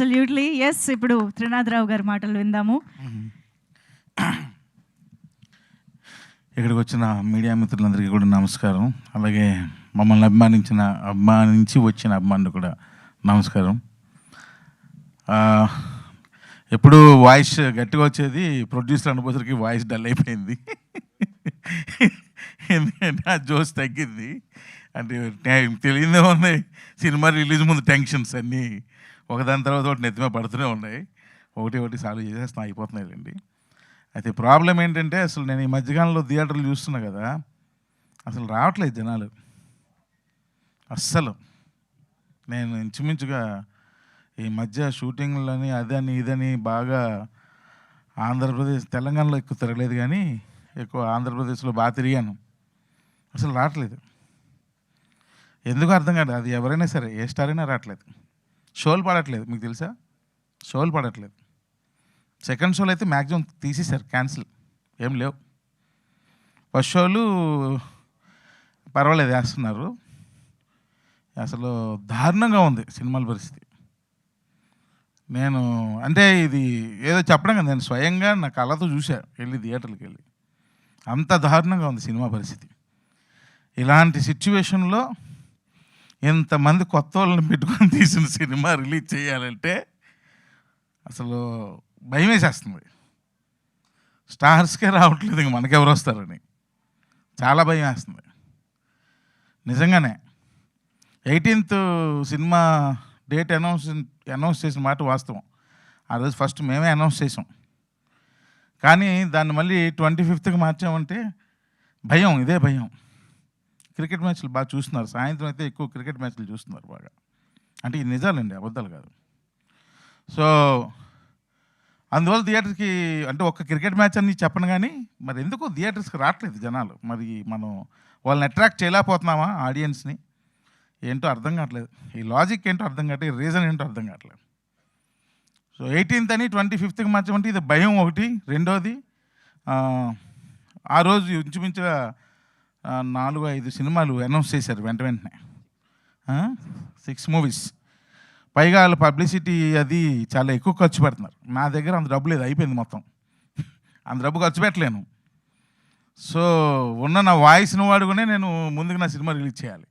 Absolutely yes. ఇప్పుడు త్రినాథరావు గారి మాటలు విందాము. ఇక్కడికి వచ్చిన మీడియా మిత్రులందరికీ కూడా నమస్కారం. అలాగే మమ్మల్ని అభిమానించి వచ్చిన అభిమానులు కూడా నమస్కారం. ఎప్పుడు వాయిస్ గట్టిగా వచ్చేది, ప్రొడ్యూసర్ అనుభూతికి వాయిస్ డల్ అయిపోయింది. ఎందుకంటే ఆ జోస్ తగ్గింది. అంటే తెలియదే ఉన్నాయి, సినిమా రిలీజ్ ముందు టెన్షన్స్ అన్నీ ఒకదాని తర్వాత ఒకటి నెత్తిమే పడుతూనే ఉన్నాయి. ఒకటి సాల్వ్ చేసేస్తాం, అయిపోతున్నాయండి. అయితే ప్రాబ్లం ఏంటంటే, అసలు నేను ఈ మధ్యకాలంలో థియేటర్లు చూస్తున్నా కదా, అసలు రావట్లేదు జనాలు అస్సలు. నేను ఇంచుమించుగా ఈ మధ్య షూటింగ్లని అదని ఇదని బాగా ఆంధ్రప్రదేశ్, తెలంగాణలో ఎక్కువ తిరగలేదు కానీ ఎక్కువ ఆంధ్రప్రదేశ్లో బాగా తిరిగాను. అసలు రావట్లేదు, ఎందుకు అర్థం కాదు. అది ఎవరైనా సరే, ఏ స్టార్ అయినా రావట్లేదు. షోలు పడట్లేదు, మీకు తెలుసా? షోలు పడట్లేదు. సెకండ్ షోలు అయితే మ్యాక్సిమం తీసేశారు, క్యాన్సిల్, ఏం లేవు. ఫస్ట్ షోలు పర్వాలేదు వేస్తున్నారు. అసలు దారుణంగా ఉంది సినిమాల పరిస్థితి. నేను అంటే ఇది ఏదో చెప్పడం కదా, నేను స్వయంగా నా కళ్ళతో చూసా, వెళ్ళి థియేటర్కి వెళ్ళి. అంత దారుణంగా ఉంది సినిమా పరిస్థితి. ఇలాంటి సిచ్యువేషన్లో ఇంతమంది కొత్త వాళ్ళని పెట్టుకొని తీసిన సినిమా రిలీజ్ చేయాలంటే అసలు భయం వేసేస్తుంది. స్టార్స్కే రావట్లేదు, ఇంక మనకెవరు వస్తారని చాలా భయం వేస్తుంది నిజంగానే. 18th సినిమా డేట్ అనౌన్స్ చేసిన మాట వాస్తవం. ఆ రోజు ఫస్ట్ మేమే అనౌన్స్ చేసాం, కానీ దాన్ని మళ్ళీ 25th మార్చామంటే భయం, ఇదే భయం. క్రికెట్ మ్యాచ్లు బాగా చూస్తున్నారు, సాయంత్రం అయితే ఎక్కువ క్రికెట్ మ్యాచ్లు చూస్తున్నారు బాగా. అంటే ఇది నిజాలండి, అబద్ధాలు కాదు. సో అందువల్ల థియేటర్కి, అంటే ఒక్క క్రికెట్ మ్యాచ్ అని చెప్పను కానీ, మరి ఎందుకో థియేటర్స్కి రావట్లేదు జనాలు. మరి మనం వాళ్ళని అట్రాక్ట్ చేయలేకపోతున్నామా ఆడియన్స్ని? ఏంటో అర్థం కావట్లేదు. ఈ లాజిక్ ఏంటో అర్థం కావట్లేదు, రీజన్ ఏంటో అర్థం కావట్లేదు. సో 18th అని 25th మార్చమంటే ఇది భయం ఒకటి. రెండోది, ఆ రోజు ఇంచుమించుగా 4-5 సినిమాలు అనౌన్స్ చేశారు వెంటనే, 6 మూవీస్. పైగా వాళ్ళ పబ్లిసిటీ అది చాలా ఎక్కువ ఖర్చు పెడుతున్నారు. నా దగ్గర అంత డబ్బు లేదు, అయిపోయింది మొత్తం. అంత డబ్బు ఖర్చు పెట్టలేను. సో ఉన్న నా వాయిస్ను వాడుకునే నేను ముందుకు నా సినిమా రిలీజ్ చేయాలి,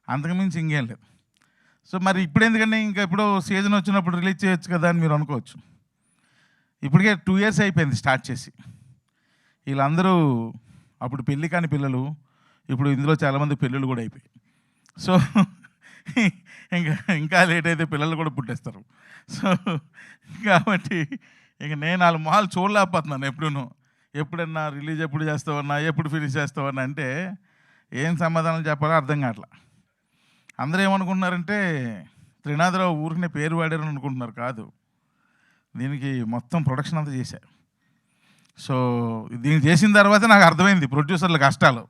అంతకుమించి ఇంకేం లేదు. సో మరి ఇప్పుడు ఎందుకంటే, ఇంకా ఎప్పుడో సీజన్ వచ్చినప్పుడు రిలీజ్ చేయొచ్చు కదా అని మీరు అనుకోవచ్చు. ఇప్పటికే 2 years అయిపోయింది స్టార్ట్ చేసి. వీళ్ళందరూ అప్పుడు పెళ్ళి కాని పిల్లలు, ఇప్పుడు ఇందులో చాలామంది పెళ్ళిళ్ళు కూడా అయిపోయాయి. సో ఇంకా లేట్ అయితే పిల్లలు కూడా పుట్టేస్తారు. సో కాబట్టి ఇక నేను వాళ్ళ మొహాలు చూడలేకపోతున్నాను. ఎప్పుడన్నా రిలీజ్ ఎప్పుడు చేస్తావన్నా, ఎప్పుడు ఫినిష్ చేస్తావన్నా అంటే ఏం సమాధానం చెప్పాలో అర్థం కావట్లా. అందరూ ఏమనుకుంటున్నారంటే, త్రినాథరావు ఊరికనే పేరు వాడారని అనుకుంటున్నారు. కాదు, దీనికి మొత్తం ప్రొడక్షన్ అంతా చేశారు. సో దీన్ని చేసిన తర్వాత నాకు అర్థమైంది ప్రొడ్యూసర్ల కష్టాలు.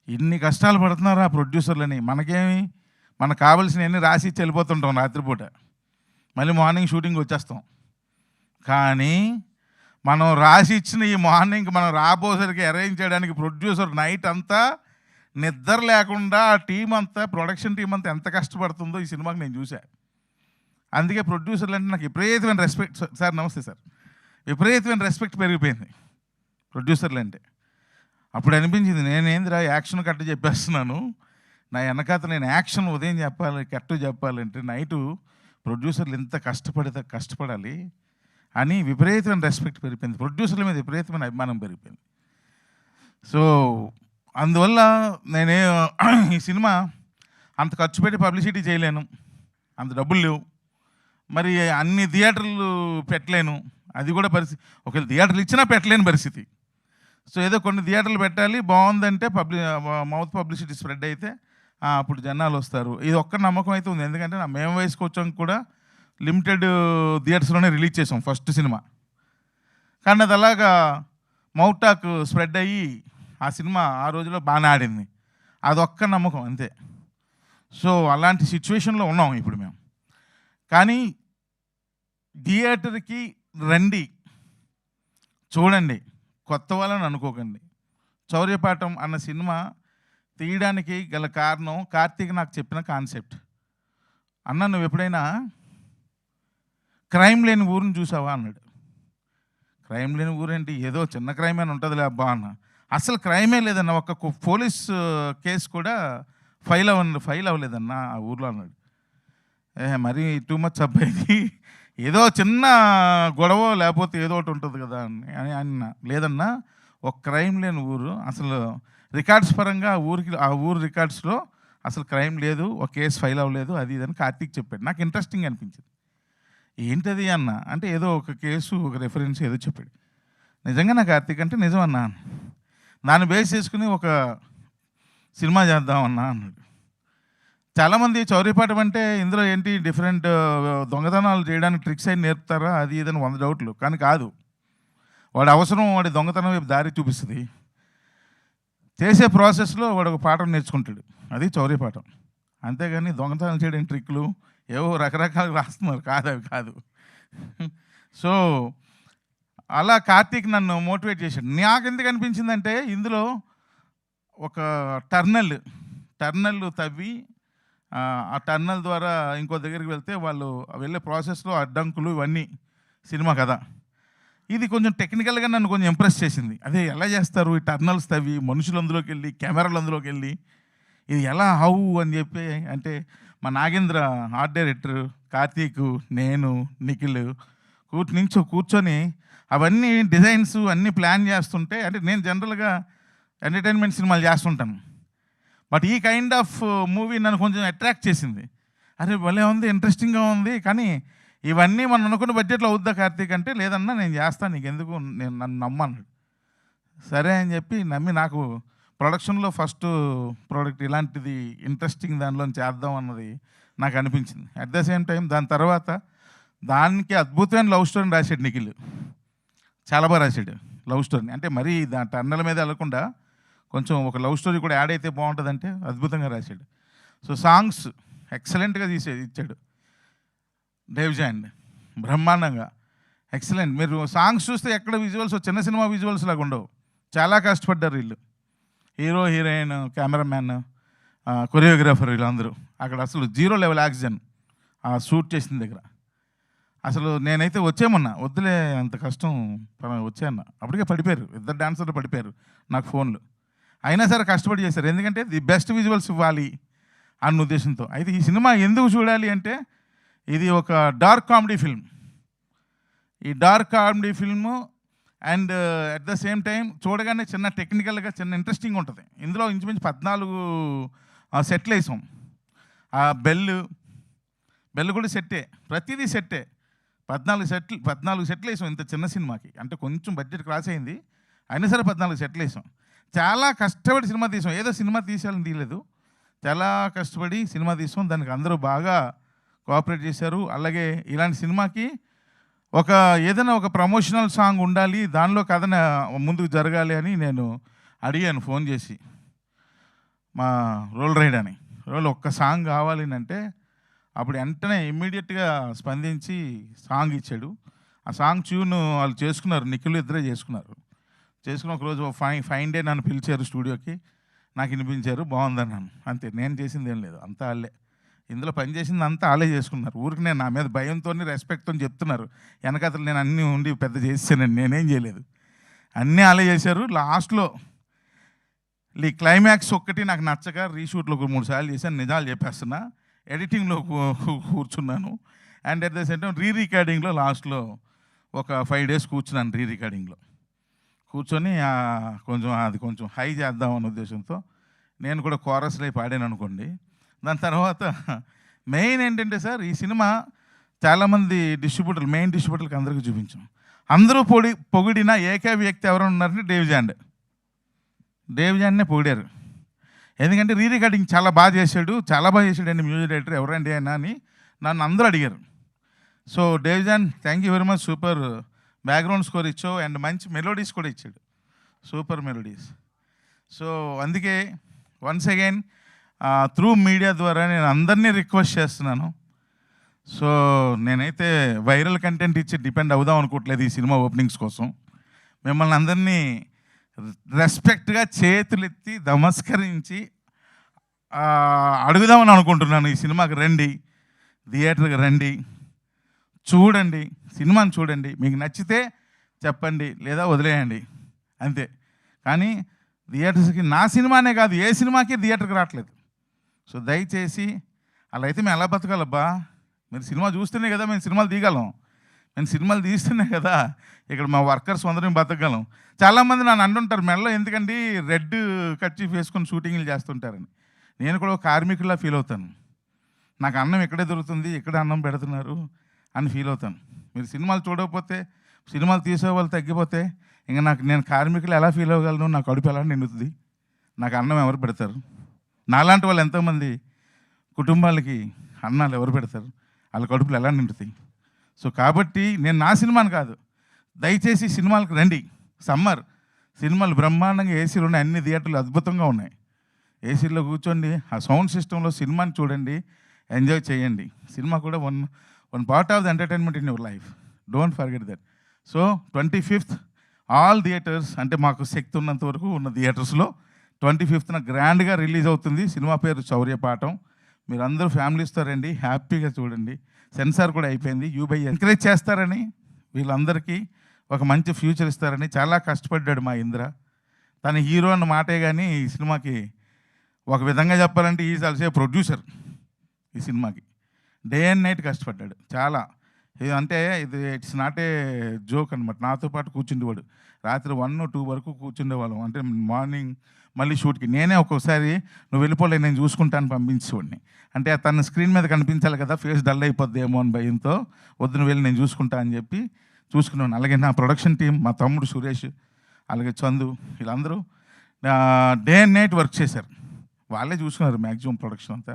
ఇన్ని కష్టాలు పడుతున్నారు ఆ ప్రొడ్యూసర్లని. మనకు కావాల్సినవన్నీ రాసి ఇచ్చి వెళ్ళిపోతుంటాం రాత్రిపూట, మళ్ళీ మార్నింగ్ షూటింగ్ వచ్చేస్తాం. కానీ మనం రాసి ఇచ్చిన ఈ మార్నింగ్ మనం రాబోసరికి అరేంజ్ చేయడానికి ప్రొడ్యూసర్ నైట్ అంతా నిద్ర లేకుండా ఆ టీం అంతా, ప్రొడక్షన్ టీం అంతా ఎంత కష్టపడుతుందో ఈ సినిమాకి నేను చూశాను. అందుకే ప్రొడ్యూసర్లు అంటే నాకు విపరీతమైన రెస్పెక్ట్. సార్ నమస్తే సార్. విపరీతమైన రెస్పెక్ట్ పెరిగిపోయింది ప్రొడ్యూసర్లు అంటే. అప్పుడు అనిపించింది, నేనేందిరా యాక్షన్ కట్టు చెప్పేస్తున్నాను, నా వెనకాత నేను యాక్షన్ ఉదయం చెప్పాలి, కట్టు చెప్పాలంటే నైటు ప్రొడ్యూసర్లు ఎంత కష్టపడాలి అని విపరీతమైన రెస్పెక్ట్ పెరిగిపోయింది. ప్రొడ్యూసర్ల మీద విపరీతమైన అభిమానం పెరిగిపోయింది. సో అందువల్ల నేనే ఈ సినిమా అంత ఖర్చు పెట్టి పబ్లిసిటీ చేయలేను, అంత డబ్బులు లేవు, మరి అన్ని థియేటర్లు పెట్టలేను, అది కూడా పరిస్థితి. ఒకవేళ థియేటర్లు ఇచ్చినా పెట్టలేని పరిస్థితి. సో ఏదో కొన్ని థియేటర్లు పెట్టాలి, బాగుందంటే మౌత్ పబ్లిసిటీ స్ప్రెడ్ అయితే అప్పుడు జనాలు వస్తారు. ఇది ఒక్క నమ్మకం అయితే ఉంది. ఎందుకంటే మేము వయసుకు వచ్చాం కూడా లిమిటెడ్ థియేటర్స్లోనే రిలీజ్ చేసాం ఫస్ట్ సినిమా. కానీ అది అలాగా మౌత్ టాక్ స్ప్రెడ్ అయ్యి ఆ సినిమా ఆ రోజులో బాగానే ఆడింది. అదొక్క నమ్మకం అంతే. సో అలాంటి సిచ్యువేషన్లో ఉన్నాం ఇప్పుడు మేము. కానీ థియేటర్కి రండి, చూడండి, కొత్త వాళ్ళని అనుకోకండి. చౌర్యపాఠం అన్న సినిమా తీయడానికి గల కారణం కార్తీక్ నాకు చెప్పిన కాన్సెప్ట్. అన్న, నువ్వు ఎప్పుడైనా క్రైమ్ లేని ఊరిని చూసావా అన్నాడు. క్రైమ్ లేని ఊరేంటి, ఏదో చిన్న క్రైమ్ అని ఉంటుందిలే అబ్బా అన్న. అసలు క్రైమే లేదన్న, ఒక పోలీస్ కేసు కూడా ఫైల్ అవ్వలేదన్న ఆ ఊర్లో అన్నాడు. మరీ టూ మచ్ అబ్బాయికి, ఏదో చిన్న గొడవ లేకపోతే ఏదో ఒకటి ఉంటుంది కదా అని అన్న. లేదన్నా, ఒక క్రైమ్ లేని ఊరు, అసలు రికార్డ్స్ పరంగా ఆ ఊరు రికార్డ్స్లో అసలు క్రైమ్ లేదు, ఒక కేసు ఫైల్ అవ్వలేదు, అది ఇదని కార్తీక్ చెప్పాడు. నాకు ఇంట్రెస్టింగ్ అనిపించింది. ఏంటది అన్న అంటే, ఏదో ఒక కేసు, ఒక రెఫరెన్స్ ఏదో చెప్పాడు. నిజంగా నాకు కార్తీక్ అంటే నిజం అన్నా, దాన్ని బేస్ చేసుకుని ఒక సినిమా చేద్దామన్నా అన్నాడు. చాలామంది చౌరీపాఠం అంటే ఇందులో ఏంటి డిఫరెంట్ దొంగతనాలు చేయడానికి ట్రిక్స్ అయిన నేర్పుతారా, అది ఇదని 100 డౌట్లు. కానీ కాదు, వాడి అవసరం వాడి దొంగతనం వైపు దారి చూపిస్తుంది. చేసే ప్రాసెస్లో వాడు ఒక పాఠం నేర్చుకుంటాడు, అది చౌరీపాఠం. అంతేగాని దొంగతనం చేయడానికి ట్రిక్లు ఏవో రకరకాలు రాస్తున్నారు, అవి కాదు. సో అలా కార్తీక్ నన్ను మోటివేట్ చేశాడు. నాకు ఎందుకు అనిపించిందంటే, ఇందులో ఒక టర్నల్ తవ్వి ఆ టర్నల్ ద్వారా ఇంకో దగ్గరికి వెళ్తే వాళ్ళు వెళ్ళే ప్రాసెస్లో అడ్డంకులు ఇవన్నీ సినిమా కదా. ఇది కొంచెం టెక్నికల్గా నన్ను కొంచెం ఇంప్రెస్ చేసింది. అదే ఎలా చేస్తారు ఈ టర్నల్స్ తవ్వి, మనుషులు అందులోకి వెళ్ళి, కెమెరాలు అందులోకి వెళ్ళి, ఇది ఎలా అని చెప్పి. అంటే మా నాగేంద్ర ఆర్ట్ డైరెక్టర్, కార్తీక్, నేను, నిఖిల్ కూర్చొని అవన్నీ డిజైన్స్ అన్నీ ప్లాన్ చేస్తుంటే, అంటే నేను జనరల్గా ఎంటర్టైన్మెంట్ సినిమాలు చేస్తుంటాను, బట్ ఈ కైండ్ ఆఫ్ మూవీ నన్ను కొంచెం అట్రాక్ట్ చేసింది. అరే భలే ఉంది, ఇంట్రెస్టింగ్గా ఉంది, కానీ ఇవన్నీ మనం అనుకున్న బడ్జెట్లో అవుద్దా కార్తీక్ అంటే, లేదన్నా నేను చేస్తాను, నీకు ఎందుకు, నేను నన్ను నమ్మన్నాడు. సరే అని చెప్పి నమ్మి, నాకు ప్రొడక్షన్లో ఫస్ట్ ప్రోడక్ట్ ఇలాంటిది ఇంట్రెస్టింగ్ దానిలో చేద్దాం అన్నది నాకు అనిపించింది. అట్ ద సేమ్ టైం దాని తర్వాత దానికి అద్భుతమైన లవ్ స్టోరీని రాశాడు నిఖిల్. చాలా బాగా రాశాడు లవ్ స్టోరీని. అంటే మరీ టర్నల్ మీద వెళ్ళకుండా కొంచెం ఒక లవ్ స్టోరీ కూడా యాడ్ అయితే బాగుంటుందంటే అద్భుతంగా రాశాడు. సో సాంగ్స్ ఎక్సలెంట్గా ఇచ్చాడు డేవ్జాండ్, బ్రహ్మాండంగా ఎక్సలెంట్. మీరు సాంగ్స్ చూస్తే ఎక్కడ విజువల్స్ చిన్న సినిమా విజువల్స్ లాగా ఉండవు, చాలా కష్టపడ్డారు వీళ్ళు. హీరో, హీరోయిన్, కెమెరామ్యాన్, కొరియోగ్రాఫర్, వీళ్ళందరూ అక్కడ అసలు 0 లెవెల్ ఆక్సిజన్ ఆ షూట్ చేసిన దగ్గర. అసలు నేనైతే వచ్చేమన్నా, వద్దులే అంత కష్టం వచ్చాయన్న, అప్పటికే పడిపోయారు, ఇద్దరు డాన్సర్లు పడిపోయారు నాకు ఫోన్లు. అయినా సరే కష్టపడి చేశారు, ఎందుకంటే ది బెస్ట్ విజువల్స్ ఇవ్వాలి అన్న ఉద్దేశంతో. అయితే ఈ సినిమా ఎందుకు చూడాలి అంటే, ఇది ఒక డార్క్ కామెడీ ఫిల్మ్. ఈ dark comedy film and at the same time చూడగానే చిన్న టెక్నికల్గా చిన్న ఇంట్రెస్టింగ్ ఉంటుంది. ఇందులో ఇంచుమించు 14 సెట్లు వేసాం. ఆ బెల్ కూడా సెట్టే, ప్రతిదీ సెట్టే. 14 సెట్లు వేసాం ఇంత చిన్న సినిమాకి. అంటే కొంచెం బడ్జెట్ క్రాస్ అయింది, అయినా సరే 14 సెట్లు వేసాం. చాలా కష్టపడి సినిమా తీసాం, ఏదో సినిమా తీసేయాలని తీయలేదు, చాలా కష్టపడి సినిమా తీసాం. దానికి అందరూ బాగా కోఆపరేట్ చేశారు. అలాగే ఇలాంటి సినిమాకి ఏదైనా ఒక ప్రమోషనల్ సాంగ్ ఉండాలి, దానిలో కథ ముందుకు జరగాలి అని నేను అడిగాను ఫోన్ చేసి మా రోల్ రైడ్ అని. ఒక్క సాంగ్ కావాలి అంటే అప్పుడు వెంటనే ఇమ్మీడియట్గా స్పందించి సాంగ్ ఇచ్చాడు. ఆ సాంగ్ ట్యూన్ వాళ్ళు చేసుకున్నారు, నిఖిల్ ఇద్దరే చేసుకున్నారు. ఒకరోజు ఫైన్ డే నన్ను పిలిచారు స్టూడియోకి, నాకు వినిపించారు, బాగుందన్నాను. అంతే, నేను చేసింది ఏం లేదు, అంతా వాళ్ళే. ఇందులో పనిచేసింది అంతా వాళ్ళే చేసుకున్నారు. ఊరికి నేను నా మీద భయంతో, రెస్పెక్ట్తో చెప్తున్నారు, వెనకతలు నేను అన్నీ ఉండి పెద్ద చేసానండి, నేనేం చేయలేదు, అన్నీ వాళ్ళే చేశారు. లాస్ట్లో ఈ క్లైమాక్స్ ఒక్కటి నాకు నచ్చక రీషూట్లో 3 సార్లు చేశాను, నిజాలు చెప్పేస్తున్నా. ఎడిటింగ్లో కూర్చున్నాను, and at the same time రికార్డింగ్లో లాస్ట్లో ఒక 5 days కూర్చున్నాను. రికార్డింగ్లో కూర్చొని కొంచెం హై చేద్దామన్న ఉద్దేశంతో నేను కూడా కోరస్లో పాడాను అనుకోండి. దాని తర్వాత మెయిన్ ఏంటంటే సార్, ఈ సినిమా చాలామంది మెయిన్ డిస్ట్రిబ్యూటర్లకు అందరికీ చూపించాం. అందరూ పొగిడిన వ్యక్తి ఎవరు ఉన్నారంటే డేవ్జాండ్నే పొగిడారు. ఎందుకంటే రికార్డింగ్ చాలా బాగా చేశాడు అండి మ్యూజిక్ డైరెక్టర్ ఎవరండి అయినా అని నన్ను అందరూ అడిగారు. సో డేవ్జాండ్, thank you very much, super background score ఇచ్చావు అండ్ మంచి మెలోడీస్ కూడా ఇచ్చాడు, సూపర్ మెలోడీస్. సో అందుకే వన్స్ అగైన్ త్రూ మీడియా ద్వారా నేను అందరినీ రిక్వెస్ట్ చేస్తున్నాను. సో నేనైతే వైరల్ కంటెంట్ ఇచ్చి డిపెండ్ అవుదాం అనుకోవట్లేదు ఈ సినిమా ఓపెనింగ్స్ కోసం. మిమ్మల్ని అందరినీ రెస్పెక్ట్గా చేతులెత్తి నమస్కరించి అడుగుదామని అనుకుంటున్నాను. ఈ సినిమాకి రండి, థియేటర్కి రండి, చూడండి, సినిమాని చూడండి, మీకు నచ్చితే చెప్పండి లేదా వదిలేయండి అంతే. కానీ థియేటర్స్కి నా సినిమానే కాదు ఏ సినిమాకి థియేటర్కి రావట్లేదు. సో దయచేసి అలా అయితే మేము ఎలా బతకాలబ్బా? మీరు సినిమా చూస్తేనే కదా మేము సినిమాలు తీయగలం. మేము సినిమాలు తీస్తేనే కదా ఇక్కడ మా వర్కర్స్ అందరం బతకగలం. చాలామంది నన్ను అంటుంటారు, మెడలో ఎందుకండి రెడ్ కర్చీఫ్ వేసుకొని షూటింగ్లు చేస్తుంటారని. నేను కూడా ఒక కార్మికుల్లా ఫీల్ అవుతాను. నాకు అన్నం ఇక్కడే దొరుకుతుంది, ఇక్కడే అన్నం పెడుతున్నారు అని ఫీల్ అవుతాను. మీరు సినిమాలు చూడకపోతే, సినిమాలు తీసే వాళ్ళు తగ్గిపోతే ఇంకా నేను కార్మికులు ఎలా ఫీల్ అవ్వగలను? నా కడుపు ఎలా నిండుతుంది? నాకు అన్నం ఎవరు పెడతారు? నాలాంటి వాళ్ళు ఎంతోమంది కుటుంబాలకి అన్నాలు ఎవరు పెడతారు? వాళ్ళ కడుపులు ఎలా నిండుతాయి? సో కాబట్టి నేను నా సినిమాని కాదు, దయచేసి సినిమాలకు రండి. సమ్మర్ సినిమాలు బ్రహ్మాండంగా ఏసీలు ఉన్నాయి, అన్ని థియేటర్లు అద్భుతంగా ఉన్నాయి. ఏసీలో కూర్చోండి, ఆ సౌండ్ సిస్టంలో సినిమాని చూడండి, ఎంజాయ్ చేయండి. సినిమా కూడా one part of the entertainment in your life. Don't forget that. So 25th all theatres, అంటే మాకు శక్తి ఉన్నంత వరకు ఉన్న థియేటర్స్లో 25th గ్రాండ్గా రిలీజ్ అవుతుంది. సినిమా పేరు శౌర్యపాఠం. మీరు అందరూ ఫ్యామిలీస్తో రండి, హ్యాపీగా చూడండి. సెన్సార్ కూడా అయిపోయింది. యూబై ఎంకరేజ్ చేస్తారని, వీళ్ళందరికీ ఒక మంచి ఫ్యూచర్ ఇస్తారని చాలా కష్టపడ్డాడు మా ఇంద్ర. తను హీరో అన్న మాటే కానీ ఈ సినిమాకి ఒక విధంగా చెప్పాలంటే ఈజ్ ఆల్సో ప్రొడ్యూసర్. ఈ సినిమాకి డే అండ్ నైట్ కష్టపడ్డాడు చాలా. అంటే ఇది ఇట్స్ నాట్ ఏ జోక్ అనమాట. నాతో పాటు కూర్చుండేవాడు, రాత్రి 1 or 2 వరకు కూర్చుండేవాళ్ళం. అంటే మార్నింగ్ మళ్ళీ షూట్కి నేనే ఒక్కోసారి నువ్వు వెళ్ళిపోలే నేను చూసుకుంటాను పంపించేవాడిని. అంటే తన స్క్రీన్ మీద కనిపించాలి కదా, ఫేస్ డల్ అయిపోద్దేమో అని భయంతో వద్దును వెళ్ళి నేను చూసుకుంటా అని చెప్పి చూసుకున్నాను. అలాగే నా ప్రొడక్షన్ టీం, మా తమ్ముడు సురేష్, అలాగే చందు, వీళ్ళందరూ డే అండ్ నైట్ వర్క్ చేశారు. వాళ్ళే చూసుకున్నారు మ్యాక్సిమం ప్రొడక్షన్ అంతా.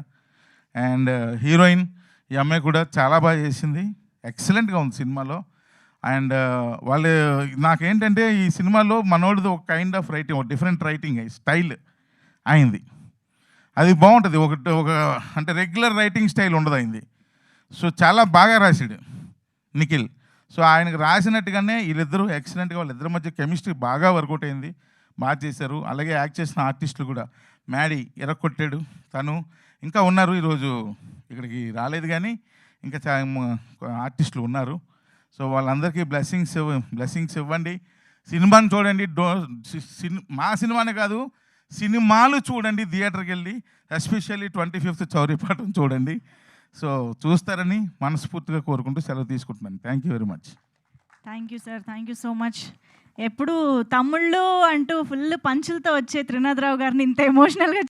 అండ్ హీరోయిన్ ఈ అమ్మాయి కూడా చాలా బాగా చేసింది, ఎక్సలెంట్గా ఉంది సినిమాలో. అండ్ వాళ్ళు నాకేంటంటే ఈ సినిమాలో మనోడిది ఒక కైండ్ ఆఫ్ రైటింగ్, ఒక డిఫరెంట్ రైటింగ్ స్టైల్ అయింది. అది బాగుంటుంది. ఒక అంటే రెగ్యులర్ రైటింగ్ స్టైల్ ఉండదు అయింది. సో చాలా బాగా రాశాడు నిఖిల్. సో ఆయనకు రాసినట్టుగానే వీళ్ళిద్దరూ ఎక్సలెంట్గా, వాళ్ళిద్దరి మధ్య కెమిస్ట్రీ బాగా వర్కౌట్ అయింది, బాగా చేశారు. అలాగే యాక్ట్ చేసిన ఆర్టిస్టులు కూడా, మ్యాడీ ఎరక్కొట్టాడు, తను ఇంకా ఉన్నారు, ఈరోజు ఇక్కడికి రాలేదు కానీ ఇంకా ఆర్టిస్టులు ఉన్నారు. సో వాళ్ళందరికీ బ్లెస్సింగ్స్ ఇవ్వండి. సినిమాని చూడండి. మా సినిమానే కాదు, సినిమాలు చూడండి థియేటర్కి వెళ్ళి. ఎస్పెషల్లీ 25th శౌర్యపాఠం చూడండి. సో చూస్తారని మనస్ఫూర్తిగా కోరుకుంటూ సెలవు తీసుకుంటున్నాను. Thank you very much. Thank you sir, thank you so much. ఎప్పుడు తమ్ముళ్ళు అంటూ ఫుల్ పంచులతో వచ్చే త్రినాథరావు గారిని ఇంత ఎమోషనల్గా